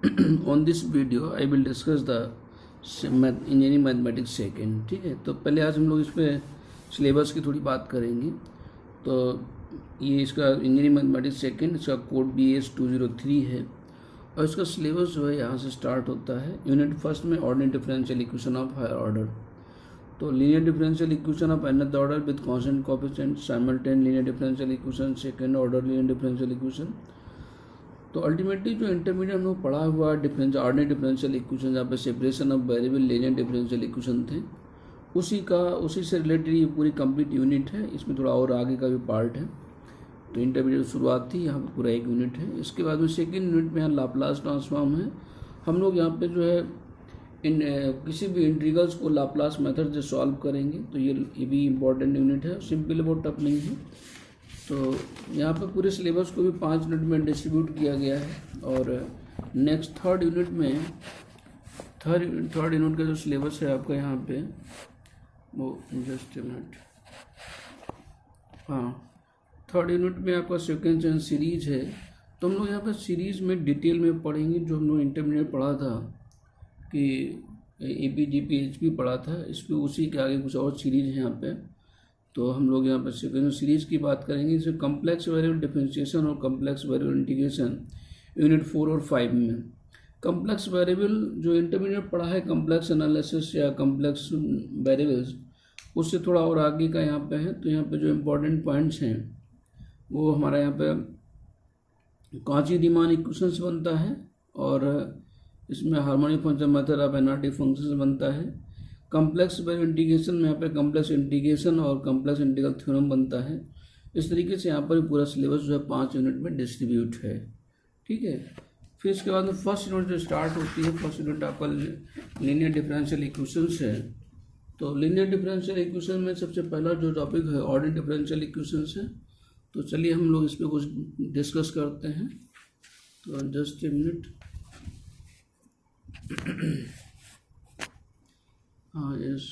On this video I will discuss the engineering mathematics second. ठीक है, तो पहले आज हम लोग इस पर सिलेबस की थोड़ी बात करेंगे। तो ये इसका इंजीनियरिंग मैथमेटिक्स सेकेंड, इसका कोड BS 203 है और इसका सिलेबस जो है यहाँ से स्टार्ट होता है। यूनिट फर्स्ट में ordinary differential equation of higher order, तो linear differential equation of nth order with constant coefficient, simultaneous linear differential equation, second order linear differential equation. तो अल्टीमेटली जो इंटरमीडिएट हम लोग पढ़ा हुआ डिफरेंशियल ऑर्डिनरी डिफरेंशियल इक्वेशन, जहाँ पे separation of variable linear differential equation थे, उसी से रिलेटेड ये पूरी कंप्लीट यूनिट है। इसमें थोड़ा और आगे का भी पार्ट है। तो इंटरमीडिएट शुरुआत थी, यहाँ पे पूरा एक यूनिट है। इसके बाद में सेकेंड यूनिट में यहाँ लाप्लास ट्रांसफॉर्म है। हम लोग यहाँ पे जो है किसी भी इंटीग्रल्स को लाप्लास मेथड से सॉल्व करेंगे। तो ये भी इम्पोर्टेंट यूनिट है, सिंपल बहुत टफ नहीं है। तो यहाँ पे पूरे सिलेबस को भी 5 यूनिट में डिस्ट्रीब्यूट किया गया है। और नेक्स्ट थर्ड यूनिट का जो सिलेबस है आपका यहाँ पे, वो जस्ट मिनट, हाँ, थर्ड यूनिट में आपका सीक्वेंस एंड सीरीज है। तो हम लोग यहाँ पे सीरीज में डिटेल में पढ़ेंगे। जो हम लोग इंटरमीडिएट पढ़ा था कि APGP HP पढ़ा था, इस पर उसी के आगे कुछ और सीरीज है यहाँ पे। तो हम लोग यहाँ पर सीक्वेंस सीरीज की बात करेंगे। इसमें कम्प्लेक्स वेरिएबल डिफरेंशिएशन और कम्प्लेक्स वेरिएबल इंटीग्रेशन यूनिट 4 और 5 में। कम्प्लेक्स वेरिएबल जो इंटरमीडिएट पढ़ा है, कम्प्लेक्स एनालिसिस या कम्प्लेक्स वेरिएबल्स, उससे थोड़ा और आगे का यहाँ पे है। तो यहाँ पे जो इम्पोर्टेंट पॉइंट्स हैं वो हमारा यहाँ पे कॉची-रीमान इक्वेशंस बनता है, और इसमें harmonic function method of NRT functions बनता है। कम्प्लेक्स वेरिएबल इंटीग्रेशन में यहाँ पे कम्प्लेक्स इंटीग्रेशन और कम्प्लेक्स इंटीग्रल थ्योरम बनता है। इस तरीके से यहाँ पर पूरा सिलेबस जो है 5 यूनिट में डिस्ट्रीब्यूट है। ठीक है, फिर इसके बाद में फर्स्ट यूनिट जो स्टार्ट होती है, फर्स्ट यूनिट आपका लीनियर डिफरेंशियल इक्वेशंस है। तो लीनियर डिफरेंशियल इक्वेशन में सबसे पहला जो टॉपिक है ऑर्डिनरी डिफरेंशियल इक्वेशंस है। तो चलिए हम लोग इस पर कुछ डिस्कस करते हैं। तो जस्ट ए मिनट, हाँ यस।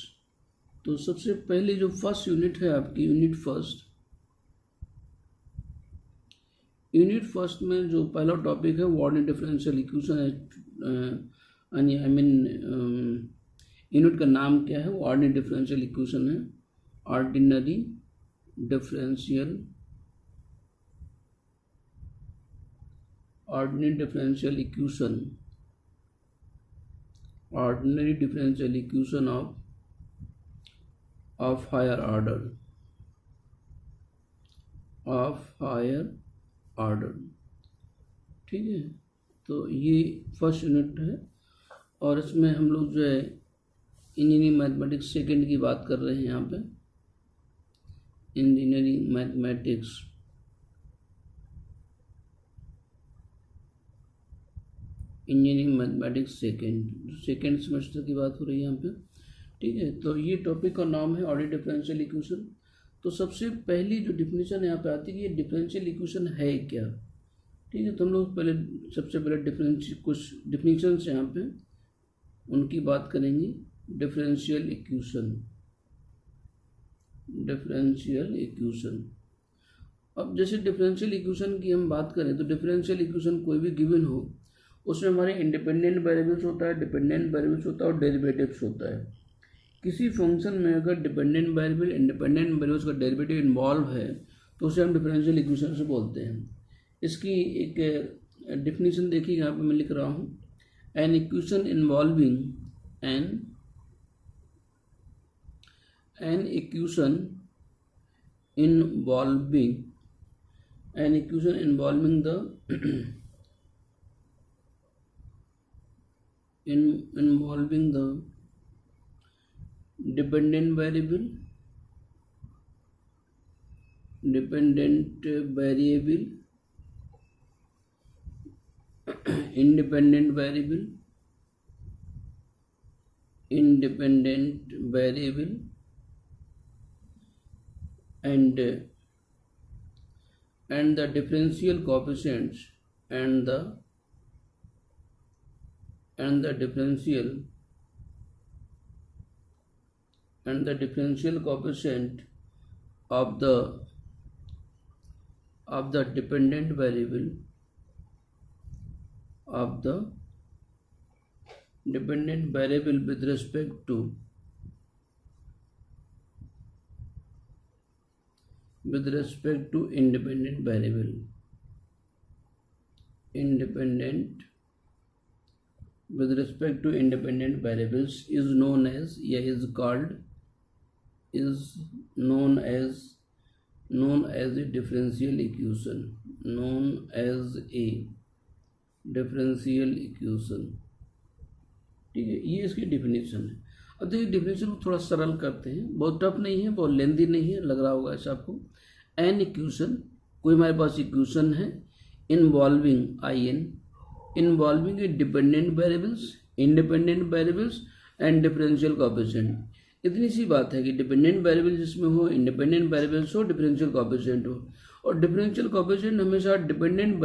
तो सबसे पहले जो फर्स्ट यूनिट है आपकी, यूनिट फर्स्ट में जो पहला टॉपिक है वो ऑर्डिनरी डिफरेंशियल इक्वेशन है। यूनिट का नाम क्या है? वो ऑर्डिनरी डिफरेंशियल इक्वेशन है। Ordinary differential equation of higher order. ठीक है, तो ये फर्स्ट यूनिट है और इसमें हम लोग जो है इंजीनियरिंग मैथमेटिक्स सेकेंड की बात कर रहे हैं। यहाँ पे इंजीनियरिंग मैथमेटिक्स सेकेंड सेमेस्टर की बात हो रही है यहाँ पे। ठीक है, तो ये टॉपिक का नाम है ऑर्डिनरी डिफरेंशियल इक्वेशन। तो सबसे पहली जो डिफिनीशन यहाँ पे आती है कि ये डिफरेंशियल इक्वेशन है क्या। ठीक है, तो हम लोग सबसे पहले कुछ डिफिनीशंस यहाँ पे उनकी बात करेंगे। Differential equation. अब जैसे डिफरेंशियल इक्वेशन की हम बात करें तो डिफरेंशियल इक्वेशन कोई भी गिवन हो, उसमें हमारे इंडिपेंडेंट वेरिएबल्स होता है, डिपेंडेंट वेरिएबल्स होता है और डेरिवेटिव्स होता है। किसी फंक्शन में अगर डिपेंडेंट वेरिएबल्स का डेरिवेटिव इन्वॉल्व है तो उसे हम डिफरेंशियल इक्वेशन से बोलते हैं। इसकी एक डिफिनीशन देखिए, यहाँ पे मैं लिख रहा हूँ। An equation involving the dependent variable, independent variable and the differential coefficients and the differential coefficient of the dependent variable dependent variable with respect to independent variable. Independent with respect to independent variables is known as, yeah, is known as a differential equation. Known as a differential equation. ठीक है, ये इसकी definition है। अब देखिए definition को थोड़ा सरल करते हैं, बहुत टफ नहीं है, बहुत लेंदी नहीं है, लग रहा होगा ऐसा आपको। एन इक्वेशन, कोई हमारे पास इक्वेशन है involving involving dependent variables, independent variables and differential coefficient. इतनी सी बात है कि डिपेंडेंट वेरिएबल जिसमें हो, इंडिपेंडेंट वेरिएबल्स हो, डिफरेंशियल कोएफिशिएंट हो। और डिफरेंशियल कोएफिशिएंट हमेशा डिपेंडेंट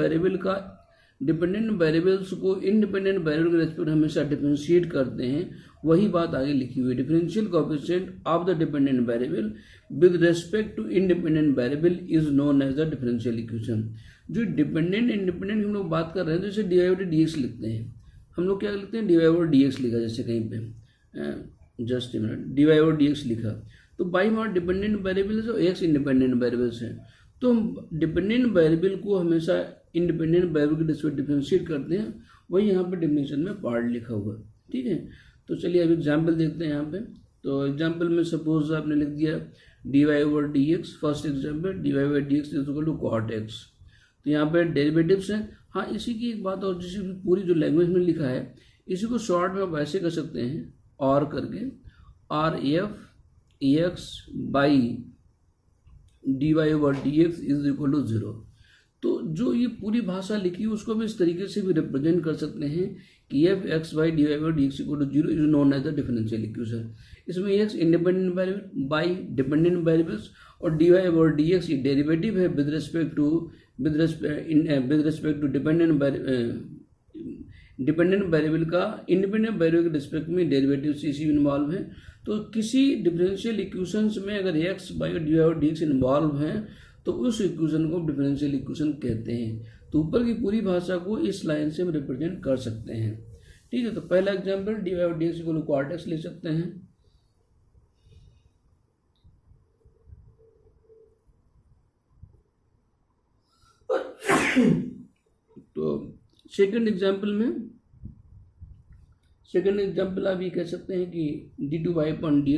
वेरिएबल्स को इंडिपेंडेंट वेरिएबल के रेस्पेक्ट हमेशा डिफरेंशिएट करते हैं। वही बात आगे लिखी हुई है, differential coefficient of the dependent variable with respect to independent variable is known as the differential equation. जो डिपेंडेंट इंडिपेंडेंट हम लोग बात कर रहे हैं तो इसे dy बाई डी एक्स लिखते हैं। हम लोग क्या लिखते हैं, dy बाई डी एक्स लिखा, जैसे कहीं पे just a minute, dy by d x लिखा तो बाई हमारा डिपेंडेंट वेरिएबल्स और एक्स इंडिपेंडेंट वेरिएबल्स हैं। तो हम डिपेंडेंट वेरिएबल को हमेशा इंडिपेंडेंट वेरिएबल के रिस्पेक्ट डिफरेंशिएट करते हैं, वही यहाँ पे डेफिनेशन में पार्ट लिखा हुआ है। ठीक है, तो चलिए अब एग्जाम्पल देखते हैं यहाँ पे। तो एग्जाम्पल में सपोज आपने लिख दिया dy over d x. First example dy by d x is equal to cot x. तो यहाँ पे डेरिवेटिव्स हैं। हाँ, इसी की एक बात और, जिसे पूरी जो लैंग्वेज में लिखा है इसी को शॉर्ट में आप ऐसे कर सकते हैं, और करके or f x y d y over d x is equal to 0। तो जो ये पूरी भाषा लिखी है उसको भी इस तरीके से भी रिप्रेजेंट कर सकते हैं कि f x y d y over d x equal to 0 is known as the differential equation. इसमें x independent variable y dependent variables और d y over d x ये डेरिवेटिव है with respect to dependent variable का independent variable के respect में derivative इसी involve है। तो किसी डिफरेंशियल इक्वेशंस में अगर एक्स बाई डी वाई और डी एक्स इन्वॉल्व हैं तो उस इक्वेशन को डिफरेंशियल इक्वेशन कहते हैं। तो ऊपर की पूरी भाषा को इस लाइन से हम रिप्रेजेंट कर सकते हैं। ठीक है, तो पहला एग्जाम्पल डी वाई और d x equal to cot x ले सकते हैं। तो सेकंड एग्जाम्पल आप ये कह सकते हैं कि d two y upon d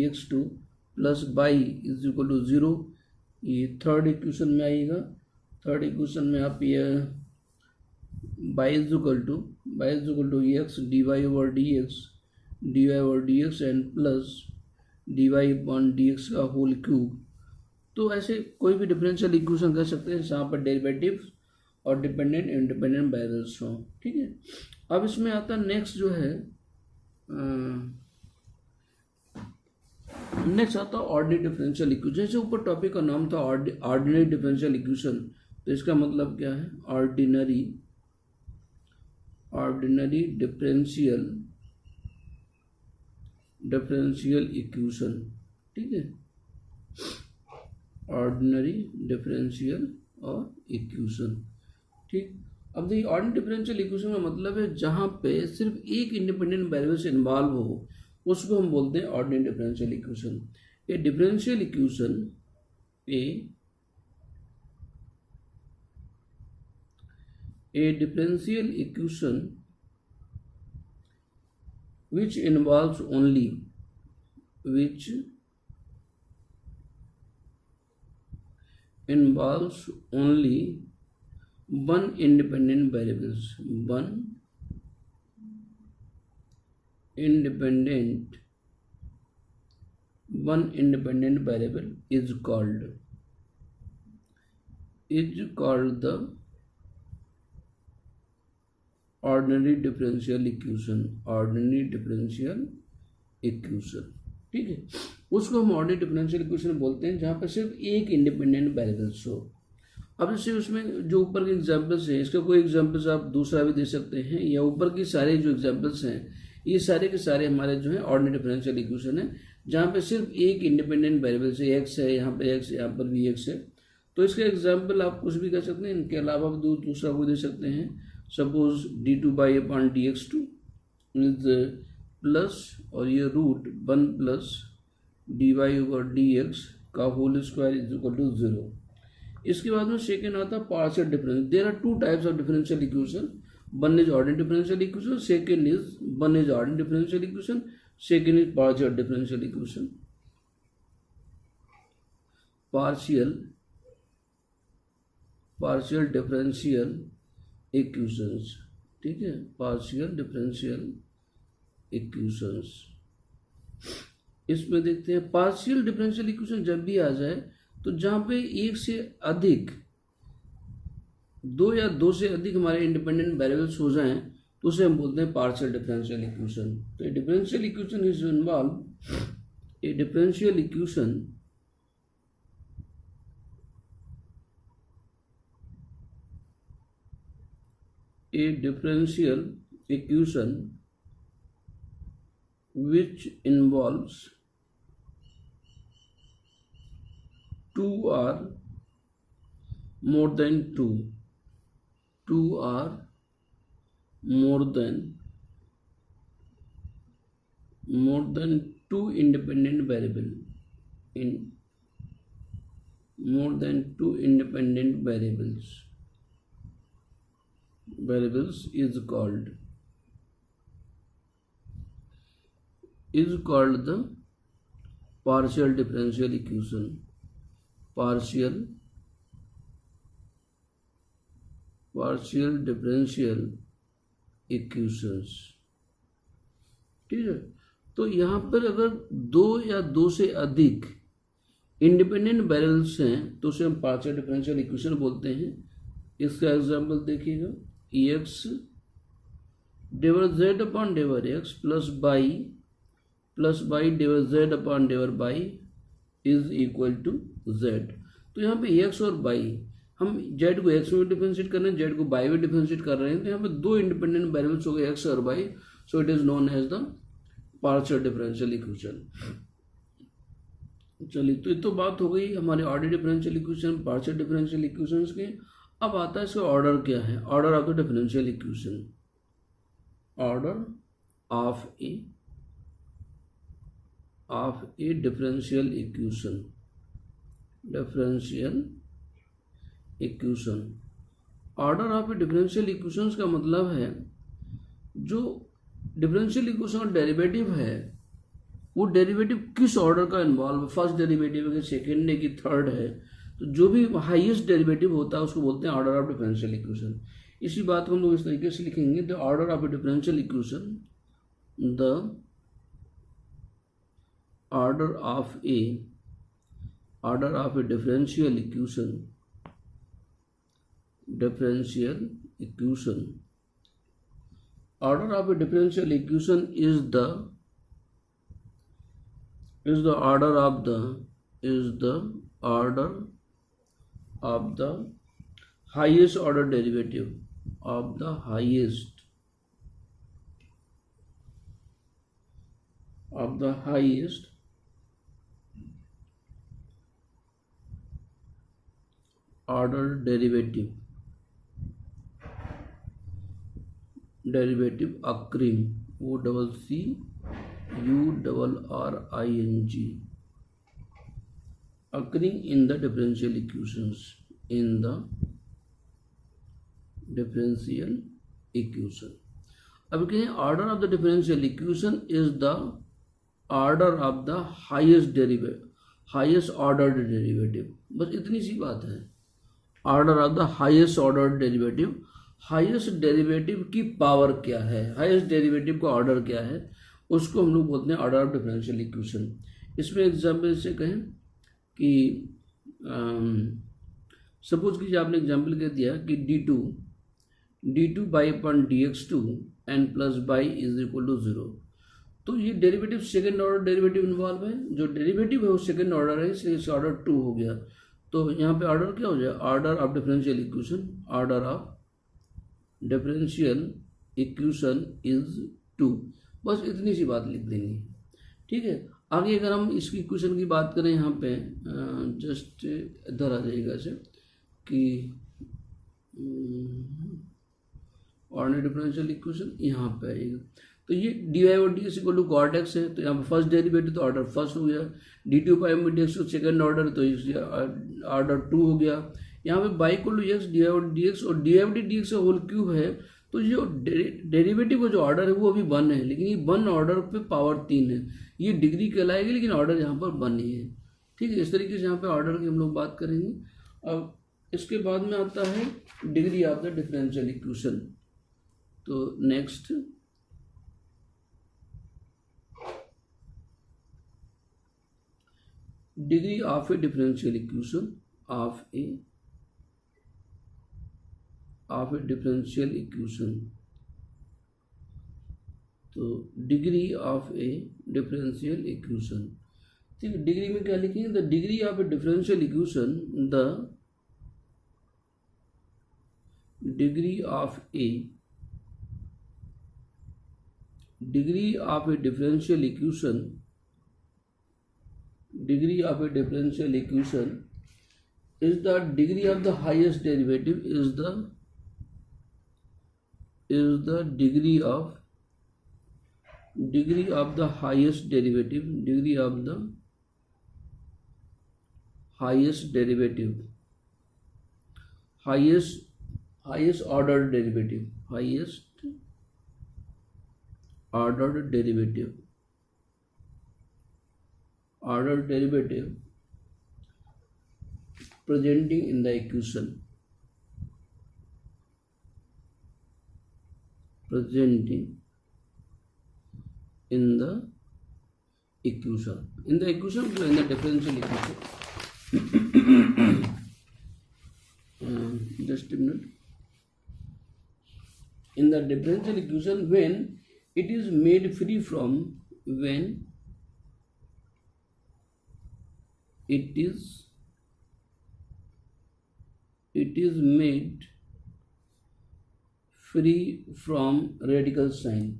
x two plus y is equal to 0। ये थर्ड इक्वेशन में आएगा। थर्ड इक्वेशन में आप ये y is equal to x d y over d x and plus d y upon d x का whole cube. तो ऐसे कोई भी डिफरेंशियल इक्वेशन कर सकते हैं जहाँ पर डेरिवेटिव और डिपेंडेंट इंडिपेंडेंट वेरिएबल्स हों। ठीक है, अब इसमें आता नेक्स्ट जो है नेक्स्ट आता ऑर्डिनरी डिफरेंशियल इक्वेशन। जैसे ऊपर टॉपिक का नाम था ऑर्डिनरी डिफरेंशियल इक्वेशन, तो इसका मतलब क्या है, ऑर्डिनरी डिफरेंशियल इक्वेशन। ठीक है, ऑर्डिनरी डिफरेंशियल और इक्वेशन। ठीक, अब देखिए ऑर्डिनरी डिफरेंशियल इक्वेशन का मतलब है जहाँ पे सिर्फ एक इंडिपेंडेंट वेरिएबल से इन्वॉल्व हो, उसको हम बोलते हैं ordinary differential equation. A differential equation which involves only one independent variable is called the ordinary differential equation. ठीक है, उसको हम ऑर्डिनरी डिफरेंशियल इक्वेशन बोलते हैं जहाँ पर सिर्फ एक इंडिपेंडेंट वेरिएबल्स हो। अब जैसे उसमें जो ऊपर के एग्जांपल्स हैं, इसका कोई एग्जांपल्स आप दूसरा भी दे सकते हैं, या ऊपर की सारे जो एग्जांपल्स हैं ये सारे के सारे हमारे जो है ऑर्डिनरी डिफरेंशियल इक्वेशन है जहाँ पे सिर्फ एक इंडिपेंडेंट वेरिएबल से एक्स है, यहाँ पे एक्स, यहाँ पर भी एक्स है। तो इसका एग्जाम्पल आप कुछ भी कर सकते हैं, इनके अलावा दूसरा कोई दे सकते हैं। सपोज d2/dx2 इज प्लस और ये रूट 1 प्लस dy/dx का whole square is equal to 0। इसके बाद में सेकेंड आता है partial difference. There are two types of differential equation, one is ordinary differential equation, second is one is ordinary differential equation, second is partial differential equation. Partial differential equations, ठीक है, partial differential equations. इसमें देखते हैं partial differential equation जब भी आ जाए तो जहां पे एक से अधिक, दो या दो से अधिक हमारे इंडिपेंडेंट वेरिएबल्स हो जाएं तो उसे हम बोलते हैं पार्शियल डिफरेंशियल इक्वेशन। तो differential equation is involve A differential equation which involves two or more than two independent variables is called the partial differential equation। partial differential equations, ठीक है। तो यहाँ पर अगर दो या दो से अधिक इंडिपेंडेंट वेरिएबल्स हैं तो उसे हम पार्शियल डिफरेंशियल इक्वेशन बोलते हैं। इसका एग्जांपल देखिएगा, x divide z upon divide x plus y divide z upon divide y is equal to z. तो यहाँ पे एक्स और बाई, हम जेड को एक्स में डिफरेंशिएट कर रहे हैं, जेड को बाई में डिफरेंशिएट कर रहे हैं, तो यहाँ पे दो इंडिपेंडेंट वेरिएबल्स हो गए एक्स और y. So it is known as the partial differential equation. चलिए, तो ये तो बात हो गई हमारे ordinary differential equation, partial differential equations के। अब आता है इसका ऑर्डर क्या है, order of the differential equation. Order of a differential equation, order of a differential equations का मतलब है जो डिफरेंशियल इक्वेशन का डेरिवेटिव है वो डेरिवेटिव किस ऑर्डर का इन्वॉल्व है, फर्स्ट डेरिवेटिव है कि सेकेंड है कि थर्ड है। तो जो भी हाईएस्ट डेरिवेटिव होता है उसको बोलते हैं ऑर्डर ऑफ डिफरेंशियल इक्वेशन। इसी बात को हम लोग इस तरीके से लिखेंगे, the order of a differential equation, the order of a differential equation, order of a differential equation is the order of the highest order derivative of the highest order derivative occurring, OCCURRING, occurring in the differential equations, अब कहें order of the differential equation is the order of the highest ordered derivative. बस इतनी सी बात है, order of the highest ordered derivative. Highest derivative की power क्या है, हाईएस्ट डेरिवेटिव का ऑर्डर क्या है, उसको हम लोग बोलते हैं ऑर्डर ऑफ डिफरेंशियल इक्वेशन। इसमें एग्जाम्पल से कहें कि सपोज कीजिए आपने एग्जाम्पल कह दिया कि d2/dx2 n plus y is equal to 0। तो ये derivative second order derivative involve है, जो डेरिवेटिव है वो सेकेंड ऑर्डर है, इसलिए इसका ऑर्डर 2 हो गया। तो यहाँ पे ऑर्डर क्या हो जाए, order of differential equation, order of differential equation is 2। बस इतनी सी बात लिख देंगे, ठीक है। आगे अगर हम इसकी इक्वेशन की बात करें यहाँ पे जस्ट इधर आ जाएगा ऐसे कि ऑर्डिनरी डिफरेंशियल इक्वेशन यहाँ पे आएगा। तो ये डी वाई और d x equal to cot x है, तो यहाँ पे फर्स्ट डेरिवेटिव तो ऑर्डर फर्स्ट हो गया, d two pi d x तो सेकेंड ऑर्डर, तो ऑर्डर टू हो गया। यहाँ पे y equal to x d y और डी एक्स, और डी वाई डी एक्स का होल क्यूब है, तो जो डेरिवेटिव का जो ऑर्डर है वो अभी 1 है, लेकिन ये 1 ऑर्डर पे पावर 3 है, ये डिग्री कहलाएगी, लेकिन ऑर्डर यहाँ पर 1 ही है। ठीक है, इस तरीके से यहाँ पे ऑर्डर की हम लोग बात करेंगे। अब इसके बाद में आता है degree of the differential equation. तो next degree of a differential equation of a differential equation. तो degree of a differential equation, ठीक है, डिग्री में क्या लिखेंगे, the degree of a differential equation, the degree of a differential equation, degree of a differential equation is the degree of the highest derivative is the degree of the highest derivative, degree of the highest derivative, highest ordered derivative, highest ordered derivative presenting in the equation, in the differential equation. Just a minute. In the differential equation, when it is made free from, it is made free from radical sign,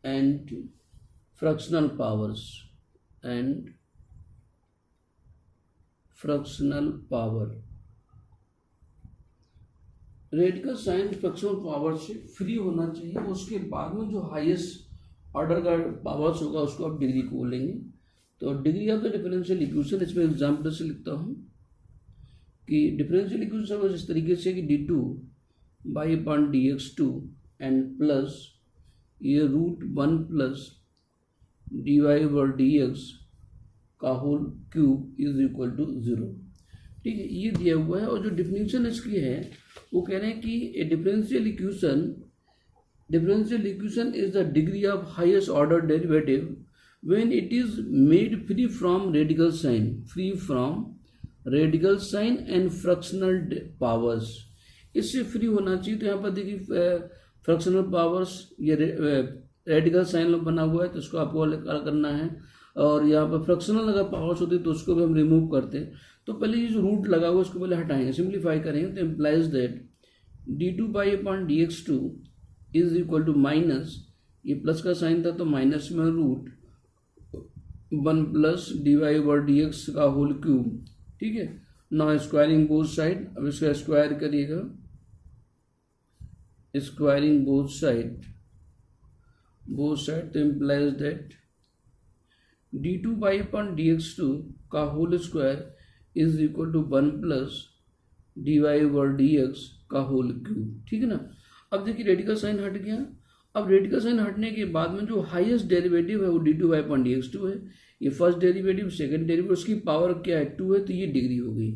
and fractional powers radical sign fractional power से free होना चाहिए। उसके बाद में जो highest order का powers होगा उसको आप डिग्री को बोलेंगे। तो degree of the differential equation, इसमें एग्जाम्पल से लिखता हूँ कि डिफरेंशियल इक्वेशन इस तरीके से कि d2 by upon dx2 and plus ये √1 प्लस dy/dx का whole cube is equal to 0। ठीक है, ये दिया हुआ है। और जो डिफिनीशन इसकी है वो कह रहे हैं कि a differential equation is the degree of highest order derivative when it is made free from radical sign and fractional powers. इससे फ्री होना चाहिए। तो यहाँ पर देखिए फ्रैक्शनल पावर्स, ये रेडिकल साइन बना हुआ है तो इसको आपको अलग करना है, और यहाँ पर फ्रैक्शनल अगर पावर्स होती तो उसको भी हम रिमूव करते हैं। तो पहले ये जो रूट लगा हुआ उसको पहले हटाएंगे, सिंप्लीफाई करेंगे, तो implies that d2 by upon dx2 is equal to minus, ये प्लस का साइन था तो माइनस में √1 प्लस dy/dx का होल क्यूब। ठीक है, नाउ स्क्वायरिंग बोथ साइड, अब इसका स्क्वायर करिएगा, स्क्वायरिंग बोथ साइड तो implies that d2 by upon dx2 का whole square is equal to 1 plus dy/dx का होल क्यूब। ठीक है ना। अब देखिए रेडिकल साइन हट गया। अब रेडिकल साइन हटने के बाद में जो हाईएस्ट डेरिवेटिव है वो d2 बाई अपॉन dx2 है। ये फर्स्ट डेरिवेटिव, सेकंड डेरिवेटिव, उसकी पावर क्या है 2 है, तो ये डिग्री हो गई।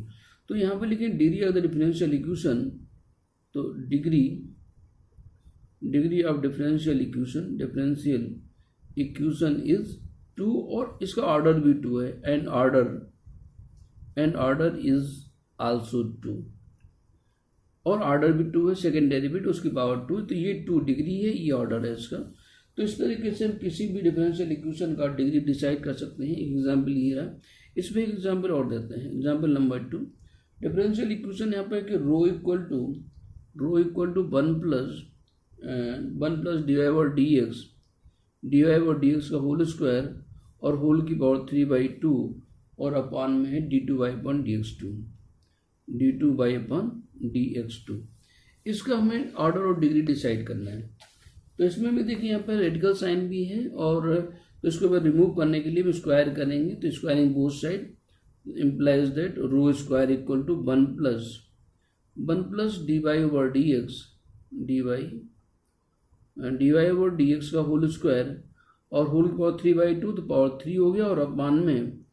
तो यहाँ पे लिखें degree of the differential equation, तो degree of differential equation is 2, और इसका ऑर्डर भी 2 है, एंड ऑर्डर इज आल्सो 2, और ऑर्डर भी 2 है, सेकेंड डेरिवेटिव उसकी पावर 2, तो ये 2 डिग्री है, ये ऑर्डर है इसका। तो इस तरीके से हम किसी भी डिफरेंशियल इक्वेशन का डिग्री डिसाइड कर सकते हैं। एग्जाम्पल ये रहा, इसमें एक एग्जाम्पल और देते हैं। एग्जाम्पल नंबर 2, डिफरेंशियल इक्वेशन यहाँ पे कि rho equal to rho equal to 1 plus d y और डी एक्स, का होल स्क्वायर और होल की पावर 3/2 और अपान में है d2/dx2, d2/dx2। इसका हमें ऑर्डर और डिग्री डिसाइड करना है। तो इसमें भी देखिए यहाँ पर रेडिकल साइन भी है, और तो इसको अगर रिमूव करने के लिए भी स्क्वायर करेंगे, तो squaring both side implies that rho square equal to 1 plus dy over dx का होल स्क्वायर और होल की पावर 3/2, तो पावर 3 हो गया, और अपान में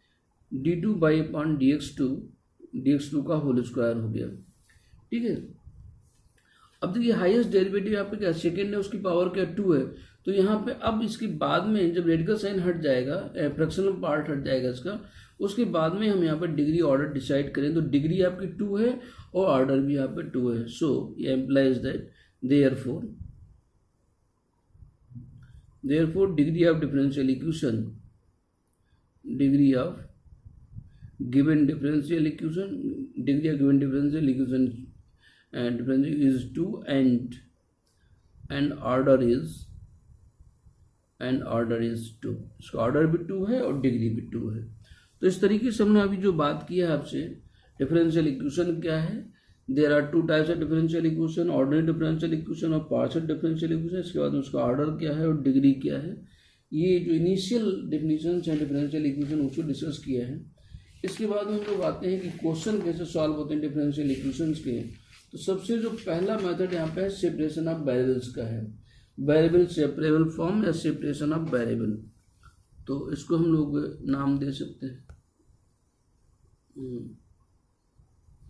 d2/dx2 का होल स्क्वायर हो गया। ठीक है। अब देखिए हाईएस्ट डेरिवेटिव यहाँ पे क्या सेकेंड है, उसकी पावर क्या 2 है। तो यहाँ पे अब इसके बाद में जब रेडिकल साइन हट जाएगा, फ्रैक्शनल पार्ट हट जाएगा इसका, उसके बाद में हम यहाँ पर डिग्री ऑर्डर डिसाइड करें, तो डिग्री आपकी 2 है और ऑर्डर भी यहाँ पे 2 है। सो ये implies that therefore degree of differential equation, degree of given differential equation and differential is 2 and order is 2। इसका ऑर्डर भी 2 है और डिग्री भी 2 है। तो इस तरीके से हमने अभी जो बात किया है आपसे, डिफरेंशियल इक्वेशन क्या है, there are 2 types of differential equation, ordinary differential equation और पार्शियल डिफरेंशियल इक्वेशन। इसके बाद उसका ऑर्डर क्या है और डिग्री क्या है। ये जो इनिशियल डेफिनेशन है डिफरेंशियल इक्वेशन उसको डिस्कस किया है। इसके बाद हम लोग आते हैं कि क्वेश्चन कैसे सॉल्व होते हैं डिफरेंशियल इक्वेशंस के। तो सबसे जो पहला मेथड यहाँ पे है सेपरेशन ऑफ वेरिएबल्स का है, वेरिएबल सेपरेबल फॉर्म या सेपरेशन ऑफ वेरिएबल। तो इसको हम लोग नाम दे सकते हैं,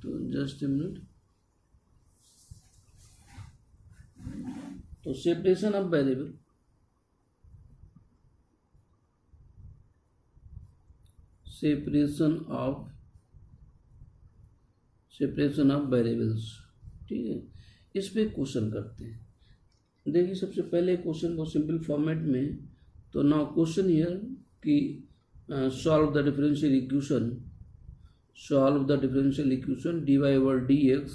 तो जस्ट ए मिनट। तो separation of variable, separation of variables. ठीक है, इस पे क्वेश्चन करते हैं। देखिए सबसे पहले क्वेश्चन को सिंपल फॉर्मेट में, तो नाउ क्वेश्चन हियर कि solve the differential equation dy over dx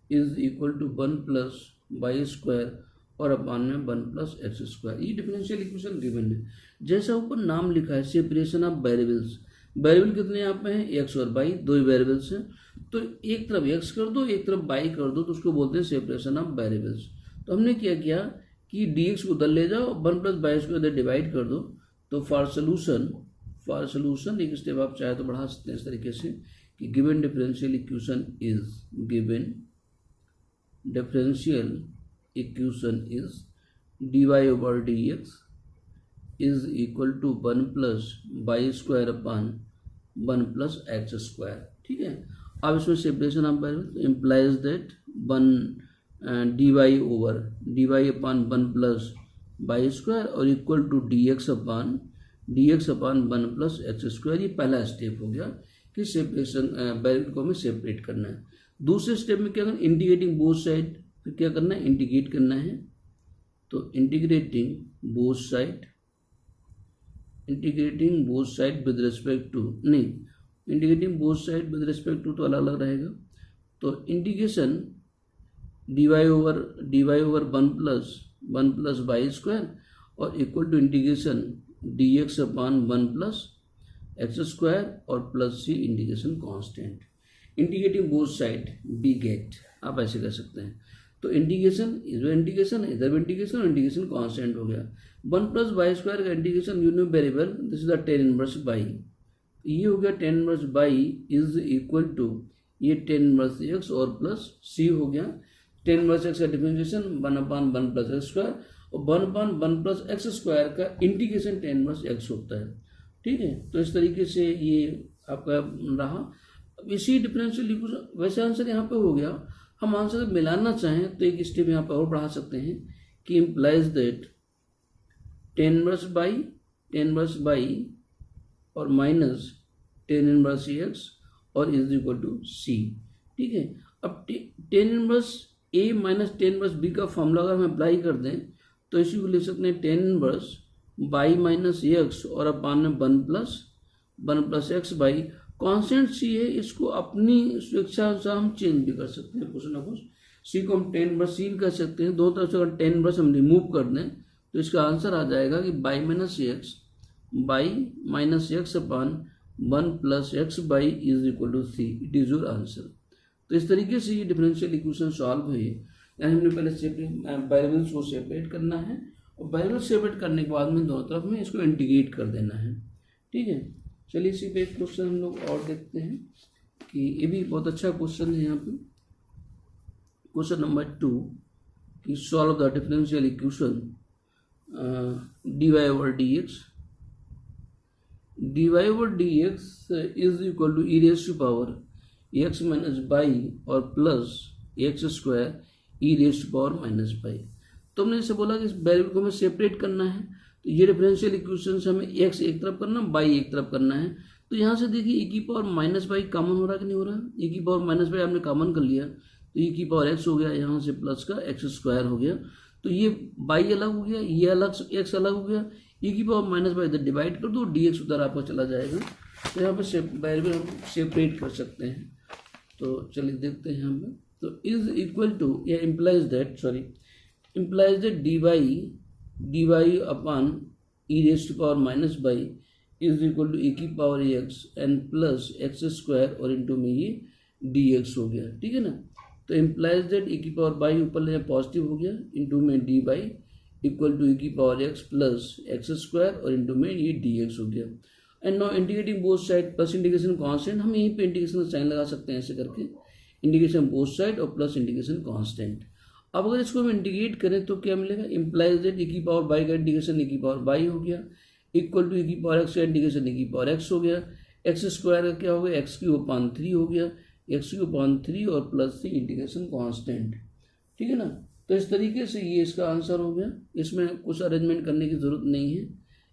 is equal to 1 plus y square और अपान में 1 प्लस एक्स स्क्वायर। ये डिफरेंशियल इक्वेशन गिवन है। जैसा ऊपर नाम लिखा है सेपरेशन ऑफ वेरिएबल्स, वेरिएबल कितने यहाँ पे हैं, एक्स और वाई, 2 वेरिएबल्स हैं। तो एक तरफ एक्स कर दो, एक तरफ वाई कर दो, तो उसको बोलते हैं सेपरेशन ऑफ वेरिएबल्स। तो हमने क्या किया कि dx को उधर ले जाओ, 1 प्लस वाई को इधर डिवाइड कर दो। तो फॉर सोल्यूशन एक स्टेप आप चाहे तो बढ़ा सकते हैं इस तरीके से कि given differential equation is dy over dx is equal to 1 plus y square upon 1 plus x square. ठीक है। अब इसमें separation of variable implies that 1 dy upon 1 plus y square और equal to dx upon 1 plus x square. ये पहला step हो गया कि सेपरेशन वेरिएबल को हमें सेपरेट करना है। दूसरे स्टेप में क्या करना, इंटीग्रेटिंग बोथ साइड, फिर क्या करना है, इंटीग्रेट करना है। तो integrating both side with respect to, नहीं, integrating both side with respect to तो अलग अलग रहेगा। तो integration dy over 1 plus y square और equal to integration dx upon 1 plus x square और plus c integration constant. Integrating both side we get, आप ऐसे कर सकते हैं। तो इंटीग्रेशन इधर इंटीग्रेशन इधर भी इंटीग्रेशन और इंटीग्रेशन कांस्टेंट हो गया। 1 प्लस वाई स्क्वायर का integration unit variable, this is the tan inverse y, ये हो गया tan inverse y is equal to ये tan इनवर्स एक्स और प्लस सी हो गया। tan इनवर्स एक्स का डिफरेंशिएशन 1/1 प्लस एक्स स्क्वायर और 1/1 प्लस एक्स स्क्वायर का इंटीग्रेशन tan इनवर्स एक्स होता है। ठीक है। तो इस तरीके से ये आपका रहा। अब इसी डिफरेंशियल इक्वेशन, वैसे आंसर यहाँ पे हो गया। हम आंसर मिलाना चाहें तो एक स्टेप यहाँ पे और बढ़ा सकते हैं कि implies that tan inverse by और माइनस tan इनवर्स एक्स और इज इक्वल टू सी। ठीक है। अब tan इनवर्स ए माइनस tan इनवर्स बी का फॉर्मूला अगर हम अप्लाई कर दें तो इसी को लिख सकते हैं tan inverse by minus x और अपान में 1 प्लस एक्स बाई कांस्टेंट सी है, इसको अपनी स्वेच्छा अनुसार हम चेंज भी कर सकते हैं कुछ ना कुछ। सी को हम 10 ब्रश सी कह सकते हैं। दो तरफ से अगर 10 ब्रश हम रिमूव कर दें तो इसका आंसर आ जाएगा कि y minus x upon 1 plus x y is equal to c, it is your answer. तो इस तरीके से ये डिफरेंशियल इक्वेशन सॉल्व हुई है। यानी हमने पहले वेरिएबल्स को सेपरेट करना है और वेरिएबल सेपरेट करने के बाद में दोनों तरफ में इसको इंटीग्रेट कर देना है। ठीक है, चलिए इसी पे एक क्वेश्चन हम लोग और देखते हैं कि ये भी बहुत अच्छा क्वेश्चन है। यहाँ पे क्वेश्चन नंबर 2 कि solve the differential equation dy over dx is equal to e raise to power x minus y और plus x square e raise to power minus y. तो हमने जैसे बोला कि इस वेरिएबल को हमें सेपरेट करना है, तो ये डिफरेंशियल इक्वेशन से हमें एक्स एक तरफ करना, बाई एक तरफ करना है। तो यहाँ से देखिए ई की पावर माइनस बाई कॉमन हो रहा है कि नहीं हो रहा है? ई की पावर माइनस बाई आपने कॉमन कर लिया तो ई की पावर एक्स हो गया, यहाँ से प्लस का एक्स स्क्वायर हो गया। तो ये बाई अलग हो गया, ये अलग, एक्स अलग हो गया। ई की पावर माइनस बाई इधर डिवाइड कर दो, डी एक्स उधर आपका चला जाएगा। तो यहाँ पे वेरिएबल हम सेपरेट कर सकते हैं। तो चलिए देखते हैं यहाँ पे। तो इज इक्वल टू या implies that d y upon e raise to power minus y is equal to e की power x and plus x square और इंटू में ये डी एक्स हो गया। ठीक है ना। तो इम्प्लाइज दैट ई की पावर बाई ऊपर ले पॉजिटिव हो गया, इंटू में D by equal to e की power x plus x square और इंटू में ये डी एक्स हो गया। And now integrating both side plus integration constant, हम यहीं पे इंटीग्रेशन का साइन लगा सकते हैं ऐसे करके, इंटीग्रेशन बोथ साइड और प्लस इंटीग्रेशन कांस्टेंट। अब अगर इसको हम इंटीग्रेट करें तो क्या मिलेगा? इम्प्लाइज दैट ई की पावर बाई का इंटीग्रेशन ई की पावर बाई हो गया, इक्वल टू ई की पावर एक्स का इंटीग्रेशन ई की पावर एक्स हो गया, एक्स स्क्वायर का क्या हो गया? एक्स क्यूब अपॉन 3 हो गया, एक्स क्यूब अपॉन 3 और प्लस सी इंटीग्रेशन कांस्टेंट। ठीक है ना। तो इस तरीके से ये इसका आंसर हो गया। इसमें कुछ अरेंजमेंट करने की जरूरत नहीं है,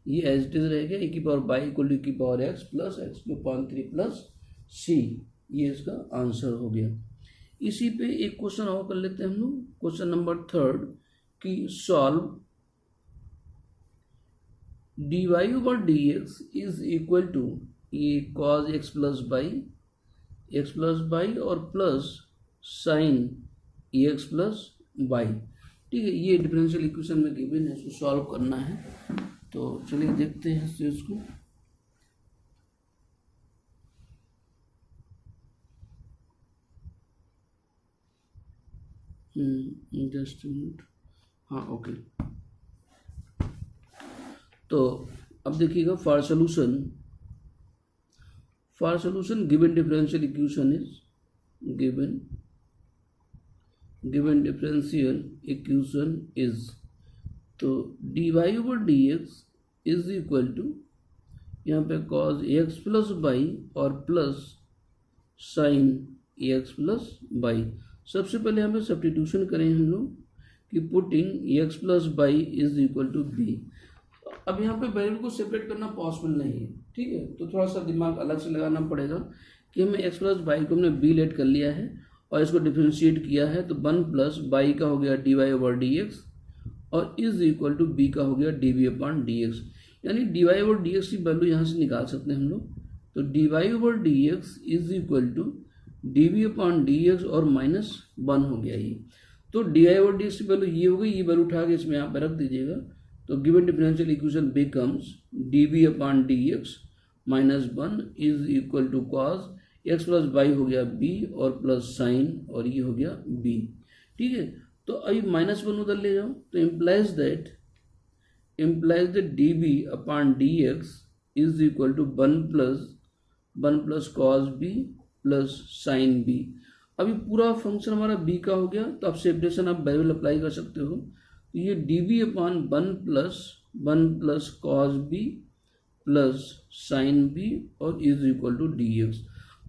ये एज इट इज रहेगा। ई की power y equal to e की power x plus x cube upon 3 plus c, ये इसका आंसर हो गया। इसी पे एक क्वेश्चन और कर लेते हैं हम लोग, क्वेश्चन नंबर 3 कि solve dy over dx is equal to ये cos x प्लस बाई और plus sine x plus y. ठीक है, ये डिफरेंशियल इक्वेशन में गिवन है, इसको सॉल्व करना है। तो चलिए देखते हैं इस चीज को। जस्ट मिनट, हाँ ओके। तो अब देखिएगा, for solution given differential equation is given differential equation is, तो dy over dx is equal to यहाँ पे cos x प्लस बाई और plus sine x plus y. सबसे पहले यहाँ पे सब्स्टिट्यूशन करें हम लोग कि putting x plus y is equal to b. अब यहाँ पे वेरिएबल को सेपरेट करना पॉसिबल नहीं है। ठीक है, तो थोड़ा सा दिमाग अलग से लगाना पड़ेगा कि हमें एक्स प्लस बाई को हमने बी लेट कर लिया है और इसको डिफ्रेंशिएट किया है। तो 1 प्लस बाई का हो गया d y over d x और इज इक्वल टू बी का हो गया d b upon d x. यानी d y over d x की वैल्यू यहाँ से निकाल सकते हैं हम लोग। तो d y over d x is equal to d b upon d x और माइनस 1 हो गया ये। तो d y over d x की वैल्यू ये हो गई, ये वैल्यू उठा के इसमें यहाँ पर रख दीजिएगा। तो given differential equation becomes d b upon d x minus 1 is equal to cos x plus y हो गया बी और प्लस साइन और ये हो गया बी। ठीक है, तो अभी माइनस 1 उधर ले जाओ, तो implies that d b upon d x is equal to 1 plus cos b plus sine b. अभी पूरा फंक्शन हमारा बी का हो गया, तो आप सेपरेशन आप वेरिएबल अप्लाई कर सकते हो। तो ये d b upon 1 plus cos b plus sine b और is equal to d x.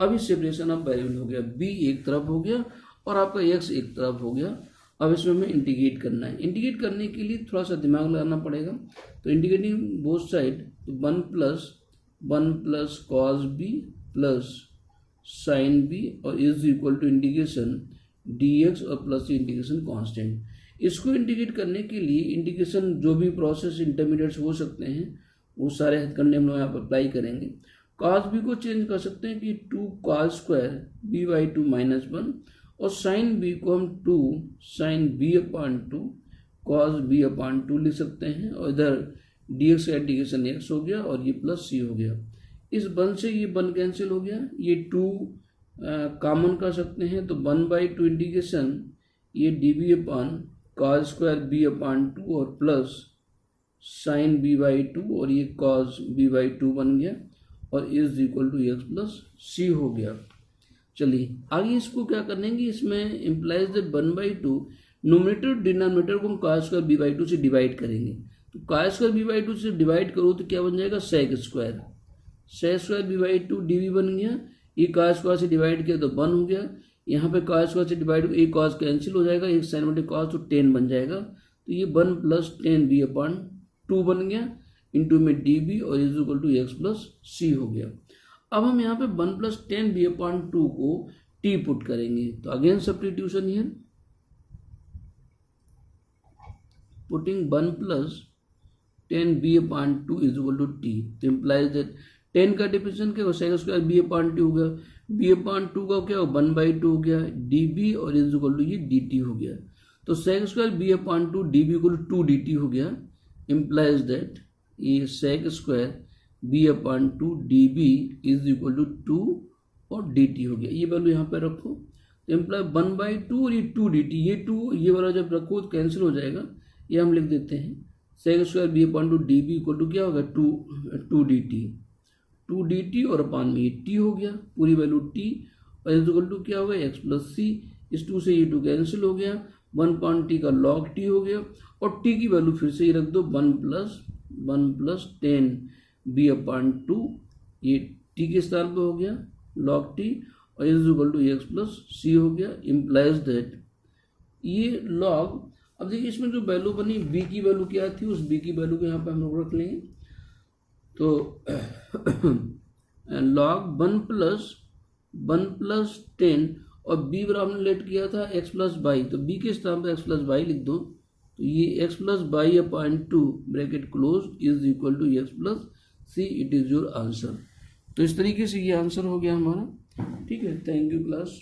अभी सेपरेशन ऑफ वेरिएबल हो गया, बी एक तरफ हो गया और आपका एक्स एक तरफ हो गया। अब इसमें हमें इंटीग्रेट करना है। इंटीग्रेट करने के लिए थोड़ा सा दिमाग लगाना पड़ेगा। तो इंटीग्रेटिंग बोथ साइड, तो 1 plus cos b plus sine b और is equal to integration d x और प्लस इंटीग्रेशन कांस्टेंट। इसको इंटीग्रेट करने के लिए इंटीग्रेशन जो भी प्रोसेस इंटरमीडिएट्स हो सकते हैं वो सारे हथकंडे हम लोग यहाँ पर अप्लाई करेंगे। कॉस बी को चेंज कर सकते हैं कि 2 cos square b by 2 minus 1 और साइन बी को हम 2 sine b upon 2 cos b upon 2 लिख सकते हैं, और इधर डी एक्स का इंटीग्रेशन एक्स हो गया और ये प्लस सी हो गया। इस 1 से ये 1 कैंसिल हो गया, ये 2 कॉमन कर सकते हैं, तो 1/2 इंटीग्रेशन ये d b upon cos square b upon 2 और प्लस साइन b/2 और ये कॉस b/2 बन गया और is equal to x plus c हो गया। चलिए आगे इसको क्या करेंगे, इसमें इम्प्लाइज दैट 1/2 नोमिनेटर डिनोमिनेटर को हम कॉस स्क्वायर b/2 से डिवाइड करेंगे। तो कॉस स्क्वायर b/2 से डिवाइड करो तो क्या बन जाएगा, सेक स्क्वायर b/2 dv बन गया। ये कॉस स्क्वायर से डिवाइड किया तो 1 हो गया, यहाँ पे कॉस स्क्वायर से डिवाइड एक कॉस कैंसिल हो जाएगा, एक साइन बटे कॉस तो 10 बन जाएगा। तो ये 1 + 10 b/2 बन गया, इंटू में db और is equal to x plus c हो गया। अब हम यहाँ पे 1 + 10 b/2 को t पुट करेंगे, तो again substitution here, putting 1 + 10 b/2 is equal to t, तो इम्प्लाइज दैट 10 का डिफिनेशन क्या होगा, सेक स्क्वायर b/2 हो गया, b/2 का क्या होगा 1/2 हो गया, db और इज इक्वल टू ये dt हो गया। तो sec square b/2 db equal to 2 dt हो गया, इम्प्लाइज दैट ये sec square b/2 db is equal to 2 और dt हो गया। ये वैल्यू यहाँ पे रखो, तो इम्प्लाई 1/2 और ये 2 dt, ये 2 ये वाला जब रखो तो कैंसिल हो जाएगा, ये हम लिख देते हैं sec square b/2 db equal to क्या होगा 2 dt और अपान में ये t हो गया, पूरी वैल्यू t और इज इक्वल टू क्या होगा x प्लस सी, इस 2 से ये 2 कैंसिल हो गया, 1/t का log t हो गया, और t की वैल्यू फिर से ये रख दो 1 + 10 b/2, ये t के स्थान पे हो गया log t और is equal to x plus c हो गया, इम्प्लाइज दैट ये log, अब देखिए इसमें जो वैल्यू बनी b की वैल्यू क्या थी, उस b की वैल्यू को यहाँ पे हम लोग रख लेंगे। तो log 1 + 10 और b बराबर हमने लेट किया था x प्लस बाई, तो b के स्थान पर x प्लस बाई लिख दो, तो ये x plus y upon 2 bracket close is equal to x plus c, it is your answer. तो इस तरीके से ये आंसर हो गया हमारा। ठीक है, थैंक यू क्लास।